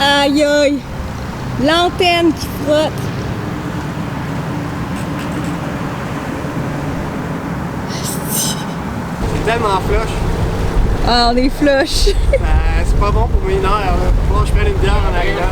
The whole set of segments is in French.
Aïe aïe! L'antenne qui frotte! C'est tellement flush. Ah, on est flush! C'est pas bon pour mes nerfs, là. Faut que je prenne une bière en arrivant.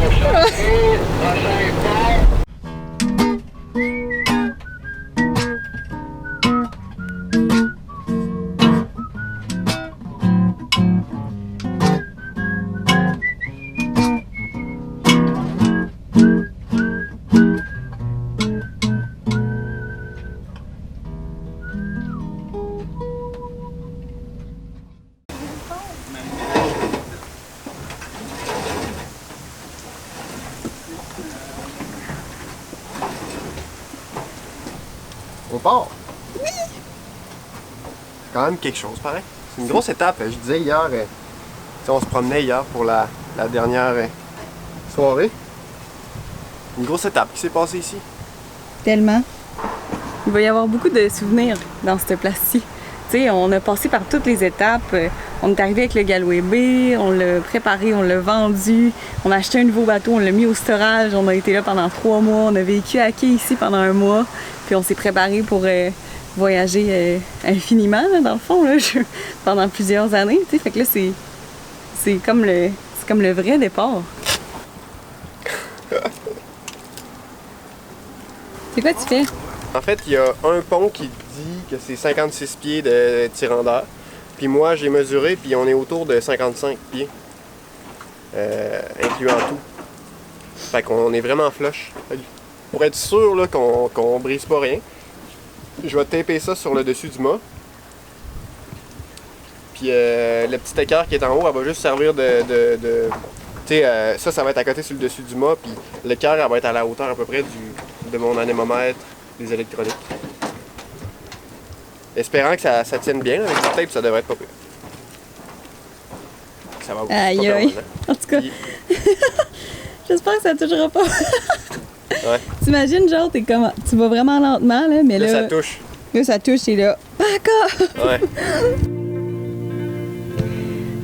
On part. Oui. C'est quand même quelque chose, pareil. C'est une grosse étape. Je disais hier, on se promenait hier pour la dernière soirée. Une grosse étape qui s'est passée ici. Tellement. Il va y avoir beaucoup de souvenirs dans cette place-ci. Tu sais, on a passé par toutes les étapes. On est arrivé avec le Galloway Bay, on l'a préparé, on l'a vendu, on a acheté un nouveau bateau, on l'a mis au storage, on a été là pendant 3 mois, on a vécu à quai ici pendant 1 mois, puis on s'est préparé pour voyager infiniment, là, dans le fond, là, pendant plusieurs années. Tu sais, fait que là, c'est comme le vrai départ. C'est quoi tu fais? En fait, il y a un pont qui dit que c'est 56 pieds de tirant-d'air. Puis moi, j'ai mesuré, puis on est autour de 55 pieds, incluant tout. Fait qu'on est vraiment flush. Pour être sûr là, qu'on brise pas rien, je vais taper ça sur le dessus du mât. Puis le petit écart qui est en haut, elle va juste servir de tu sais, ça va être à côté sur le dessus du mât, puis l'écart, elle va être à la hauteur à peu près de mon anémomètre, des électroniques. Espérant que ça tienne bien, avec du tape, ça devrait être pas pire. Ça va aïe pas aïe. En tout cas, j'espère que ça touchera pas. Ouais. T'imagines, genre, tu vas vraiment lentement, là, mais là... ça touche. Là, ça touche et là... Backa! Ouais.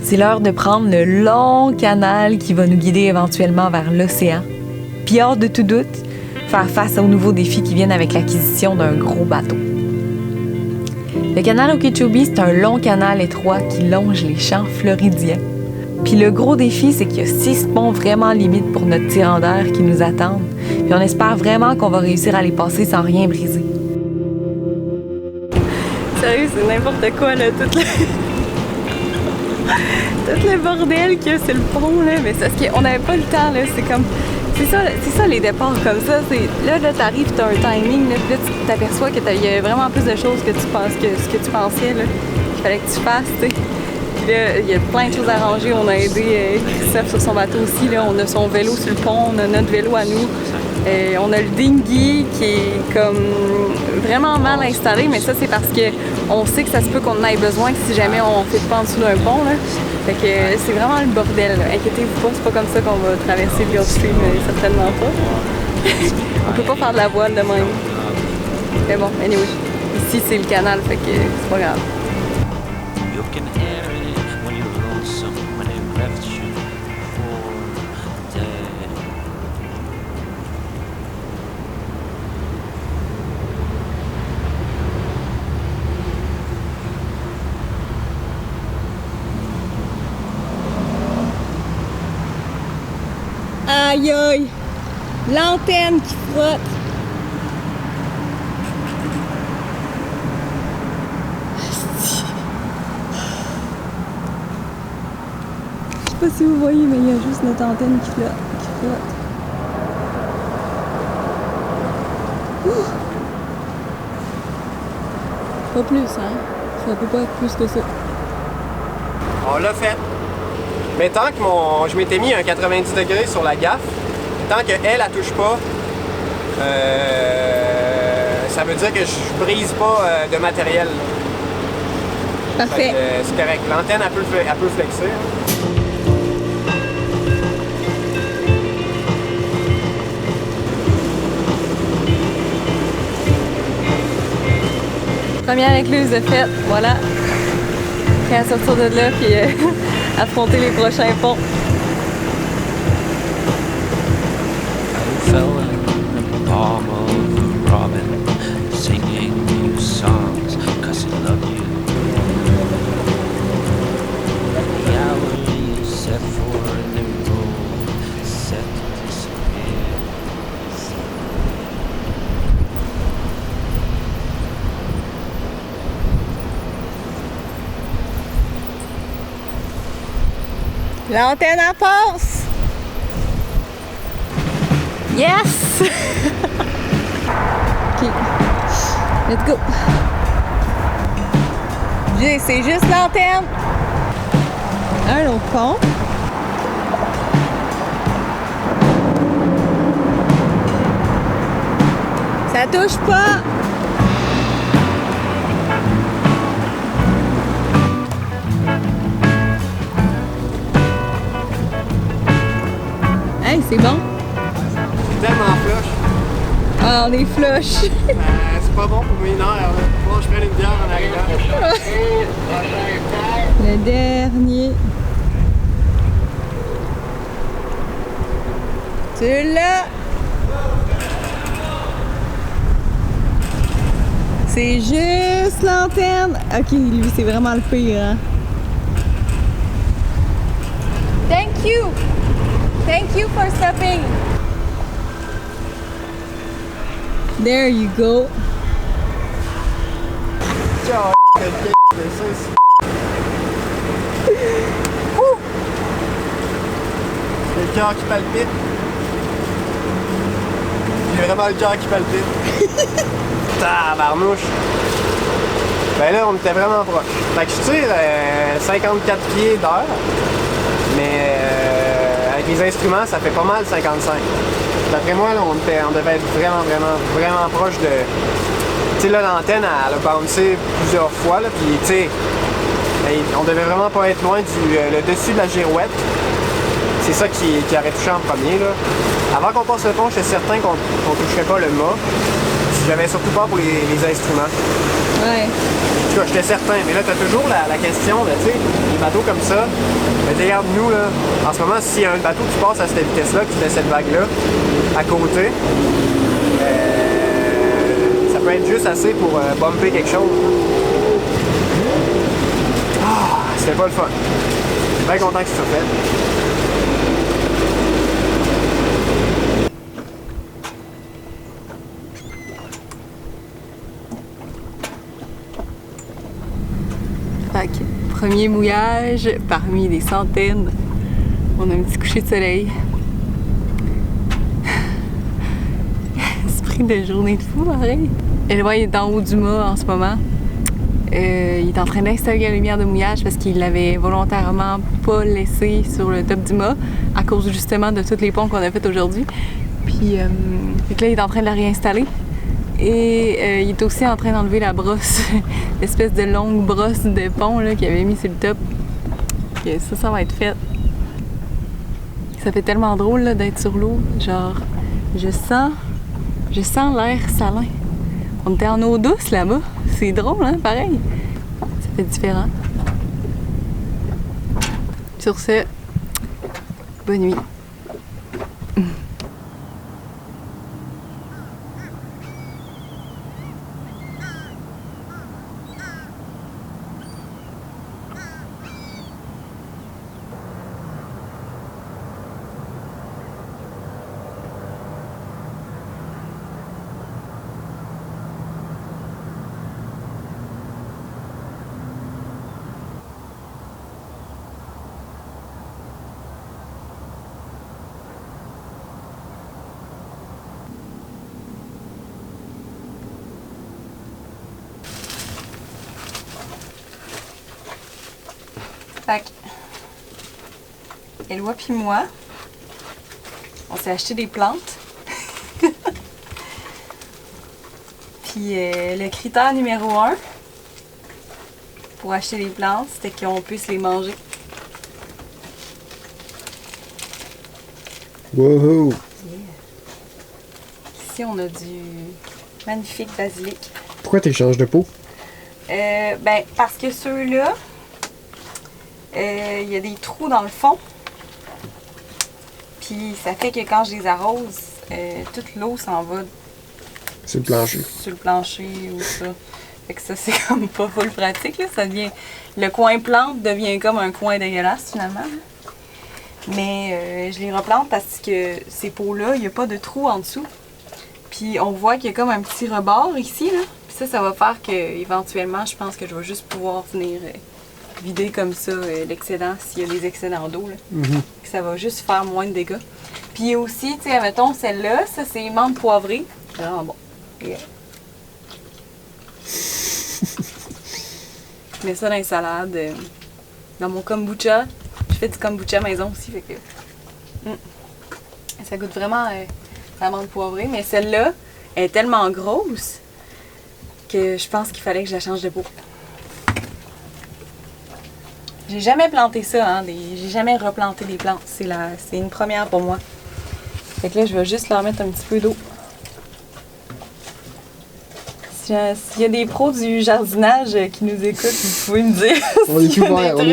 C'est l'heure de prendre le long canal qui va nous guider éventuellement vers l'océan. Puis hors de tout doute, faire face aux nouveaux défis qui viennent avec l'acquisition d'un gros bateau. Le canal Okeechobee, c'est un long canal étroit qui longe les champs floridiens. Puis le gros défi, c'est qu'il y a 6 ponts vraiment limites pour notre tirant d'air qui nous attendent. Puis on espère vraiment qu'on va réussir à les passer sans rien briser. Sérieux, c'est n'importe quoi, là, tout le bordel qu'il y a sur le pont, là. Mais c'est parce qu'on n'avait pas le temps, là. C'est ça les départs comme ça. Là, t'arrives, t'as un timing, là, puis là, tu t'aperçois qu'il y a vraiment plus de choses que tu penses que ce que tu pensais, là, qu'il fallait que tu fasses, tu sais. Puis là, il y a plein de choses à ranger. On a aidé Christophe sur son bateau aussi, là. On a son vélo sur le pont, on a notre vélo à nous. On a le dinghy qui est comme vraiment mal installé, mais ça, c'est parce qu'on sait que ça se peut qu'on en ait besoin si jamais on ne fait pas en dessous d'un pont, là. Fait que c'est vraiment le bordel, là. Inquiétez-vous pas, c'est pas comme ça qu'on va traverser le Gulf Stream, certainement pas. On peut pas faire de la voile de même. Mais bon, anyway, ici c'est le canal, fait que c'est pas grave. Aïe aïe! L'antenne qui frotte! Je sais pas si vous voyez, mais il y a juste notre antenne qui flotte. Pas plus, hein? Ça peut pas être plus que ça. On l'a fait. Mais tant que je m'étais mis un 90 degrés sur la gaffe, tant qu'elle, elle touche pas, ça veut dire que je brise pas de matériel. Parfait. C'est correct. L'antenne, elle peut flexer. Première écluse de fête, voilà. Prêt à sortir de là puis affronter les prochains ponts. fell in the palm of a robin, singing you songs 'cause he loved you. The hour you set for a new road, set to disappear. L'antenne en passe! Yes! OK. Let's go! C'est juste l'antenne! Un autre pont. Ça touche pas! Hey, c'est bon! C'est tellement flush. Ah, on est flush! C'est pas bon pour mes nerfs, là. Bon, je prends une bière en arrivant. Le dernier. Tu l'as! C'est juste l'antenne! Ok, lui, c'est vraiment le pire, hein? Thank you! Thank you for stopping! There you go! Tiens, quel de ça ici. J'ai le cœur qui palpite. J'ai vraiment le cœur qui palpite. Tabarnouche! Ben là, on était vraiment proche. Fait que je tire 54 pieds d'heure, mais avec les instruments, ça fait pas mal 55. D'après moi, là, on devait être vraiment proche de... Tu sais, là, l'antenne, elle a bouncé plusieurs fois, là, puis tu sais, on devait vraiment pas être loin le dessus de la girouette. C'est ça qui aurait touché en premier, là. Avant qu'on passe le pont, j'étais certain qu'on toucherait pas le mât. J'avais surtout peur pour les instruments. Ouais. En tout cas, j'étais certain. Mais là, t'as toujours la question, tu sais, les bateaux comme ça. Mais regarde, nous, là, en ce moment, s'il y a un bateau qui passe à cette vitesse-là, qui fait cette vague-là, à côté, ça peut être juste assez pour bumper quelque chose. Ah, c'était pas le fun. Je suis bien content que ça soit fait. Fait que, premier mouillage parmi des centaines. On a un petit coucher de soleil. Esprit de journée de fou, pareil. Eloi est en haut du mât en ce moment. Il est en train d'installer la lumière de mouillage parce qu'il l'avait volontairement pas laissé sur le top du mât à cause justement de tous les ponts qu'on a fait aujourd'hui. Puis fait que là, il est en train de la réinstaller. Et il est aussi en train d'enlever la brosse, l'espèce de longue brosse de pont qu'il avait mis sur le top. Et ça va être fait. Ça fait tellement drôle d'être sur l'eau. Genre, je sens l'air salin. On était en eau douce là-bas. C'est drôle, hein, pareil. Ça fait différent. Sur ce, bonne nuit. Fait que Eloi puis moi, on s'est acheté des plantes. Puis le critère numéro 1 pour acheter des plantes, c'était qu'on puisse les manger. Wouhou! Yeah. Ici, on a du magnifique basilic. Pourquoi tu changes de peau? Ben, parce que ceux-là, il y a des trous dans le fond. Puis ça fait que quand je les arrose, toute l'eau s'en va C'est le plancher. sur le plancher ou ça. Fait que ça, c'est comme pas full pratique, là. Ça devient... Le coin plante devient comme un coin dégueulasse, finalement. Là. Mais je les replante parce que ces pots-là, il n'y a pas de trou en dessous. Puis on voit qu'il y a comme un petit rebord ici, là. Puis ça va faire que éventuellement, je pense que je vais juste pouvoir venir vider comme ça l'excédent, s'il y a des excédents d'eau, là. Que ça va juste faire moins de dégâts. Puis aussi, tu sais, mettons, celle-là, ça, c'est menthe poivrée. Vraiment bon. Yeah. Je mets ça dans les salades. Dans mon kombucha. Je fais du kombucha maison aussi, fait que... Ça goûte vraiment la menthe poivrée. Mais celle-là, elle est tellement grosse que je pense qu'il fallait que je la change de pot. J'ai jamais planté ça, hein. J'ai jamais replanté des plantes. C'est une première pour moi. Fait que là, je vais juste leur mettre un petit peu d'eau. S'il y a des pros du jardinage qui nous écoutent, vous pouvez me dire. On est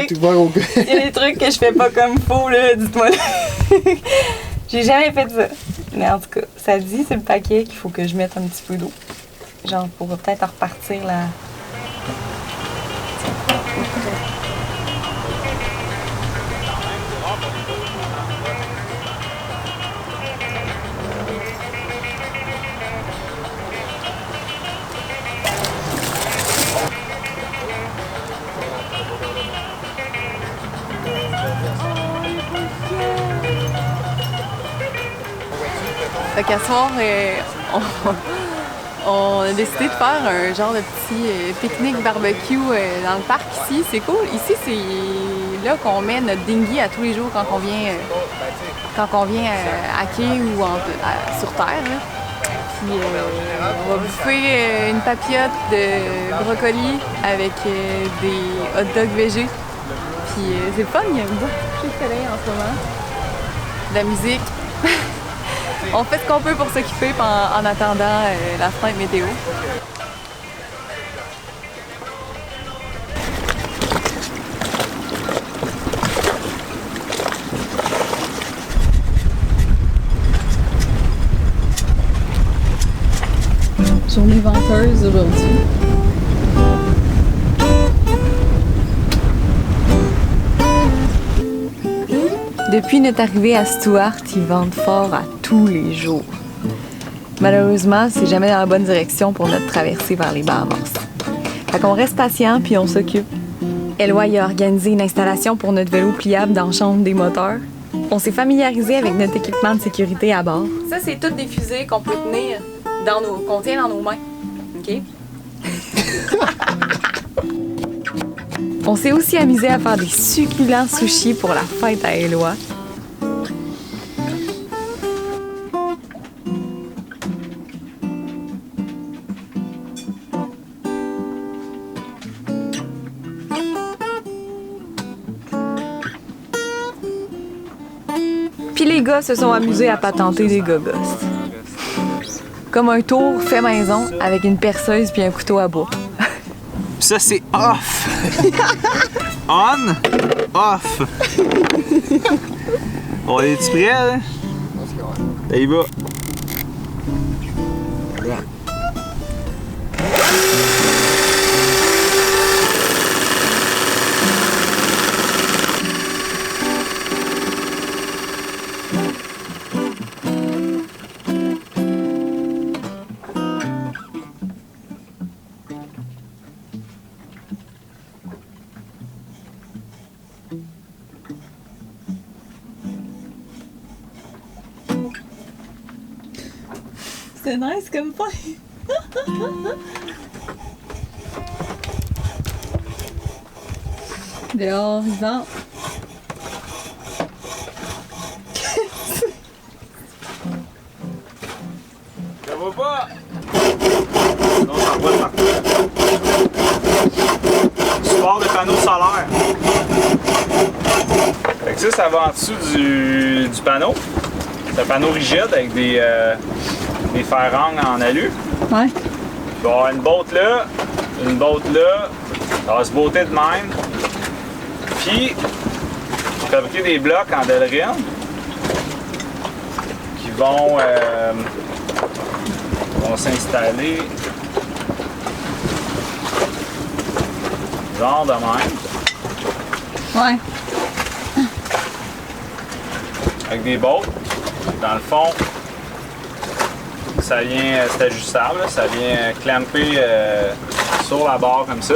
tout ouvert au gars. Il y a des trucs que je fais pas comme faux, là, dites-moi. J'ai jamais fait ça. Mais en tout cas, ça dit sur le paquet qu'il faut que je mette un petit peu d'eau. Genre pour peut-être repartir la... Fait qu'à soir, on a décidé de faire un genre de petit pique-nique barbecue dans le parc ici. C'est cool. Ici, c'est là qu'on met notre dinghy à tous les jours quand on vient à quai ou sur terre. Là. Puis on va bouffer une papillote de brocoli avec des hot dogs végés. Puis c'est le fun, il y a beaucoup de soleil en ce moment. De la musique. On fait ce qu'on peut pour s'occuper en attendant la fin météo. Journée venteuse aujourd'hui. Depuis notre arrivée à Stuart, ils vendent fort à tous les jours. Malheureusement, c'est jamais dans la bonne direction pour notre traversée vers les Bahamas. Fait qu'on reste patient puis on s'occupe. Eloi a organisé une installation pour notre vélo pliable dans la chambre des moteurs. On s'est familiarisé avec notre équipement de sécurité à bord. Ça, c'est toutes des fusées qu'on peut tenir qu'on tient dans nos mains. OK? On s'est aussi amusé à faire des succulents sushis pour la fête à Eloi. Puis les gars se sont amusés à patenter des gogos. Comme un tour fait maison avec une perceuse puis un couteau à bois. Ça, c'est off! On, off! On est-tu prêt, là? Là, il va. C'est nice comme pain. Dehors, ils vendent. Ça va pas! Non, ça va partout. Support de panneaux solaires. Fait que ça va en dessous du panneau. C'est un panneau rigide avec des ferranges en alu. Ouais. Il va y avoir une botte là, ça va se botter de même. Puis, fabriquer des blocs en Delrin qui bon, on va s'installer. Genre de même. Ouais. Avec des bottes. Dans le fond, ça vient, c'est ajustable, ça vient clamper sur la barre comme ça.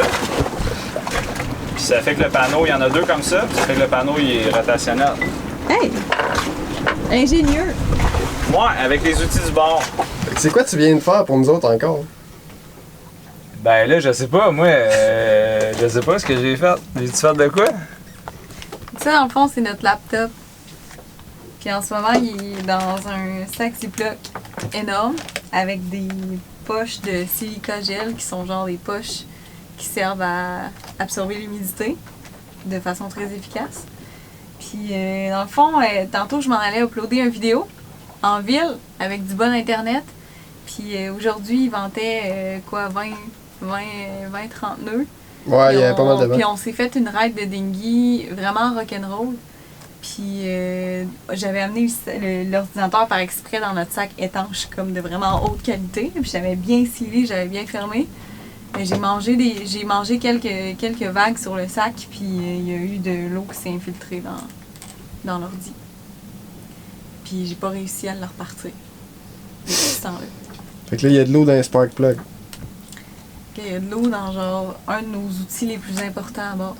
Puis ça fait que le panneau, il y en a deux comme ça, puis ça fait que le panneau il est rotationnel. Hey! Ingénieux! Moi, avec les outils du bord. C'est quoi tu viens de faire pour nous autres encore? Ben là, je sais pas, moi, je sais pas ce que j'ai fait. J'ai-tu fait de quoi? Ça, dans le fond, c'est notre laptop. Puis en ce moment, il est dans un sac Ziploc énorme avec des poches de silica gel qui sont genre des poches qui servent à absorber l'humidité de façon très efficace. Puis dans le fond, tantôt, je m'en allais uploader une vidéo en ville avec du bon internet. Puis aujourd'hui, il vantait 20-30 nœuds. Ouais, il y avait pas mal de vent. Puis on s'est fait une ride de dinghy vraiment rock'n'roll. Puis j'avais amené l'ordinateur par exprès dans notre sac étanche, comme de vraiment haute qualité. Puis j'avais bien scellé, j'avais bien fermé. J'ai mangé quelques vagues sur le sac, puis il y a eu de l'eau qui s'est infiltrée dans l'ordi. Puis j'ai pas réussi à le repartir depuis ce temps-là. Fait que là, il y a de l'eau dans les spark plugs. Il y a de l'eau dans genre un de nos outils les plus importants à bord.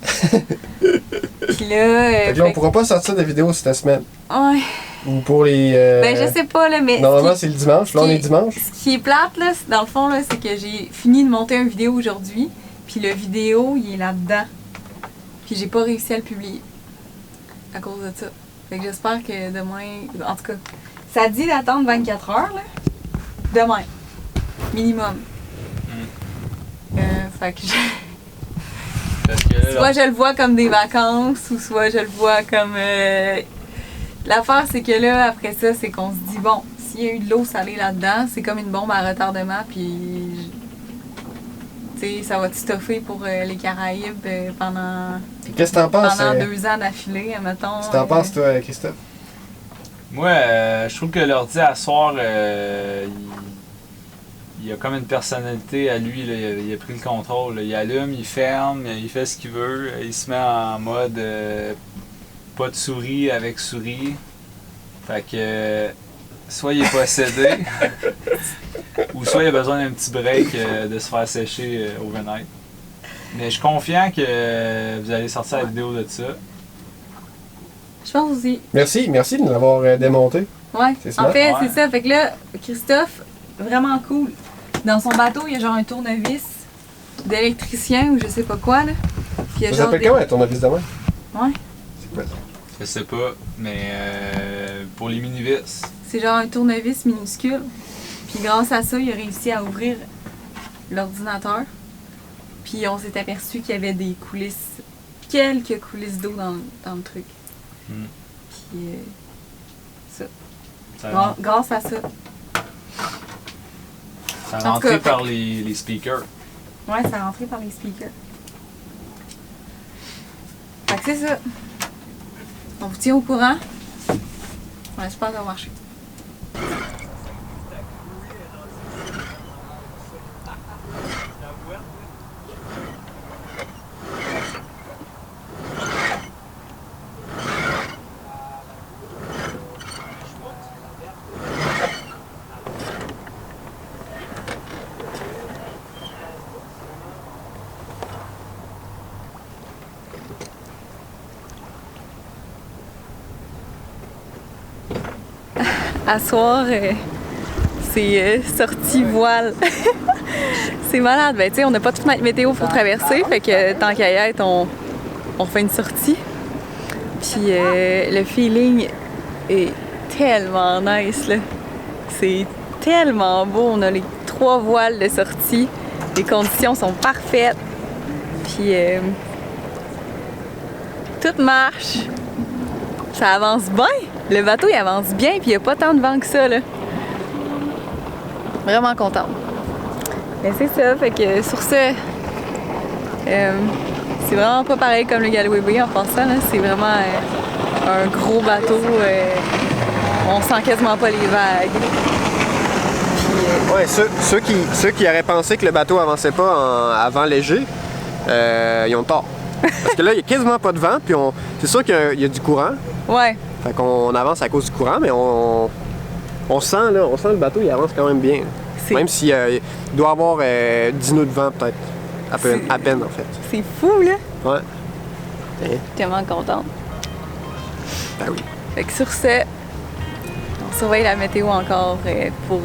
Puis là. Fait que là, on pourra pas sortir de vidéo cette semaine. Ouais. Ou pour les. Ben, je sais pas, là, mais. Normalement, c'est le dimanche. Là, on est dimanche. Ce qui est plate, là, dans le fond, là, c'est que j'ai fini de monter une vidéo aujourd'hui. Puis le vidéo, il est là-dedans. Puis j'ai pas réussi à le publier. À cause de ça. Fait que j'espère que demain. En tout cas, ça dit d'attendre 24 heures, là. Demain. Minimum. Fait que soit je le vois comme des vacances, ou soit je le vois comme... L'affaire, c'est que là, après ça, c'est qu'on se dit, bon, s'il y a eu de l'eau salée là-dedans, c'est comme une bombe à retardement, puis... Tu sais, ça va te stuffer pour les Caraïbes pendant... Qu'est-ce que t'en penses? Pendant 2 ans d'affilée, mettons. Qu'est-ce que t'en penses, toi, Christophe? Moi, je trouve que l'ordi à soir, il a comme une personnalité à lui, là, il a pris le contrôle. Là. Il allume, il ferme, il fait ce qu'il veut, il se met en mode pas de souris avec souris. Fait que soit il est possédé, ou soit il a besoin d'un petit break de se faire sécher overnight. Mais je suis confiant que vous allez sortir la vidéo de ça. Je pense aussi. Merci de nous l'avoir démonté. Ouais, C'est en fait, Ouais. c'est ça. Fait que là, Christophe, vraiment cool. Dans son bateau, il y a genre un tournevis d'électricien ou je sais pas quoi, là. Puis il y a Ça genre s'appelle des... comment, un tournevis de main? Ouais. C'est quoi ça? Je sais pas, mais pour les mini-vis. C'est genre un tournevis minuscule. Puis grâce à ça, il a réussi à ouvrir l'ordinateur. Puis on s'est aperçu qu'il y avait des coulisses, quelques coulisses d'eau dans le truc. Puis ça. Grâce à ça. Ça En a tout rentré cas, par les speakers. Ouais, ça a rentré par les speakers. Fait que c'est ça. On vous tient au courant. On espère que ça va marcher. À soir, c'est sortie voile. C'est malade. Ben, tu sais, on n'a pas toute notre météo pour traverser, fait que tant qu'à y être, on fait une sortie. Puis le feeling est tellement nice, là. C'est tellement beau. On a les 3 voiles de sortie. Les conditions sont parfaites. Puis tout marche. Ça avance bien. Le bateau, il avance bien, puis il n'y a pas tant de vent que ça, là. Vraiment contente. Mais c'est ça, fait que sur ce, c'est vraiment pas pareil comme le Galloway Bay en passant, là. C'est vraiment un gros bateau On sent quasiment pas les vagues. Puis, Ouais, ceux qui auraient pensé que le bateau avançait pas avant léger, ils ont tort. Parce que là, il n'y a quasiment pas de vent, puis c'est sûr qu'il y a du courant. ouais, Fait qu'on avance à cause du courant, mais on sent le bateau, il avance quand même bien. c'est Même s'il doit avoir 10 nœuds de vent peut-être. À peine en fait. c'est fou, là. Ouais. Je suis tellement contente. Ben oui. Fait que sur ce, on surveille la météo encore pour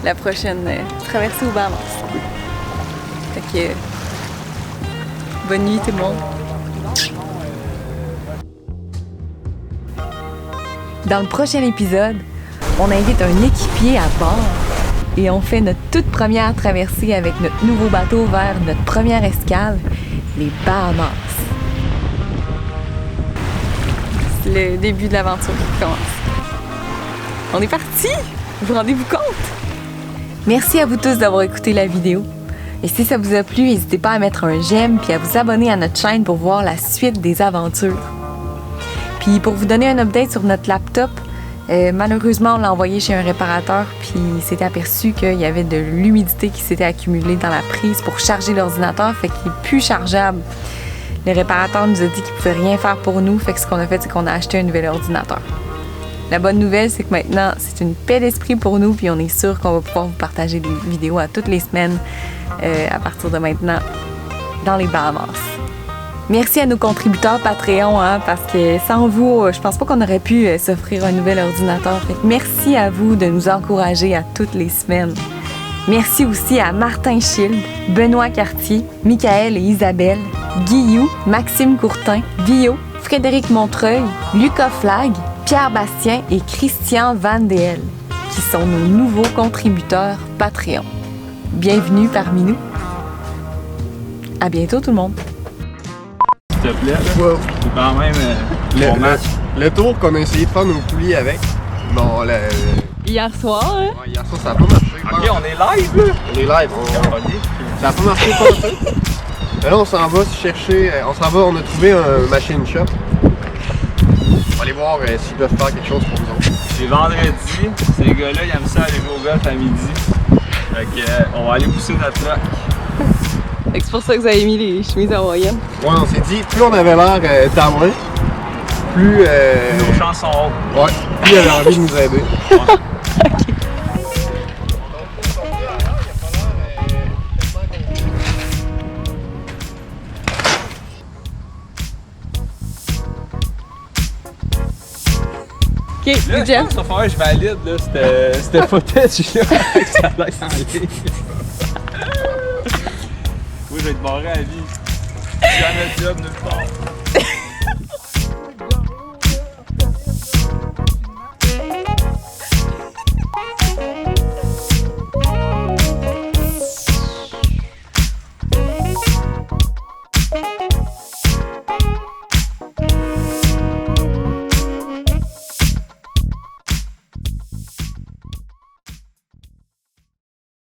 la prochaine traversée aux Bahamas. Fait que bonne nuit tout le monde. Dans le prochain épisode, on invite un équipier à bord et on fait notre toute première traversée avec notre nouveau bateau vers notre première escale, les Bahamas. C'est le début de l'aventure qui commence. On est parti! Vous rendez-vous compte? Merci à vous tous d'avoir écouté la vidéo. Et si ça vous a plu, n'hésitez pas à mettre un j'aime puis à vous abonner à notre chaîne pour voir la suite des aventures. Puis pour vous donner un update sur notre laptop, malheureusement, on l'a envoyé chez un réparateur puis il s'était aperçu qu'il y avait de l'humidité qui s'était accumulée dans la prise pour charger l'ordinateur, fait qu'il est plus chargeable. Le réparateur nous a dit qu'il pouvait rien faire pour nous, fait que ce qu'on a fait, c'est qu'on a acheté un nouvel ordinateur. La bonne nouvelle, c'est que maintenant, c'est une paix d'esprit pour nous, puis on est sûr qu'on va pouvoir vous partager des vidéos à toutes les semaines à partir de maintenant dans les Bahamas. Merci à nos contributeurs Patreon, parce que sans vous, je pense pas qu'on aurait pu s'offrir un nouvel ordinateur. Fait que merci à vous de nous encourager à toutes les semaines. Merci aussi à Martin Schild, Benoît Cartier, Michael et Isabelle, Guillou, Maxime Courtin, Vio, Frédéric Montreuil, Lucas Flag, Pierre Bastien et Christian Van Deel, qui sont nos nouveaux contributeurs Patreon. Bienvenue parmi nous. À bientôt tout le monde. S'il te plaît, là. Wow. C'est quand même bon match. Le tour qu'on a essayé de faire nos poulies avec, bon, Hier soir, hein? ouais, hier soir ça n'a pas marché. Ok, on est live, là. On est live, ça n'a pas marché pas un peu. Mais là on s'en va chercher, on a trouvé un machine shop. On va aller voir s'ils peuvent faire quelque chose pour nous autres. C'est vendredi. Ces gars-là, ils aiment ça aller jouer au golf à midi. Fait que, on va aller pousser notre truck. Fait que c'est pour ça que vous avez mis les chemises hawaïennes. Ouais, on s'est dit, plus on avait l'air taouin, plus. Nos chances sont hautes. Ouais, plus il avait envie de nous aider. Ok, Là, Jeff. je pense que je valide là, c'était footage-là. Ça a l'air en ligne. Oui, je vais être barré à vie. Jamais de job nulle part.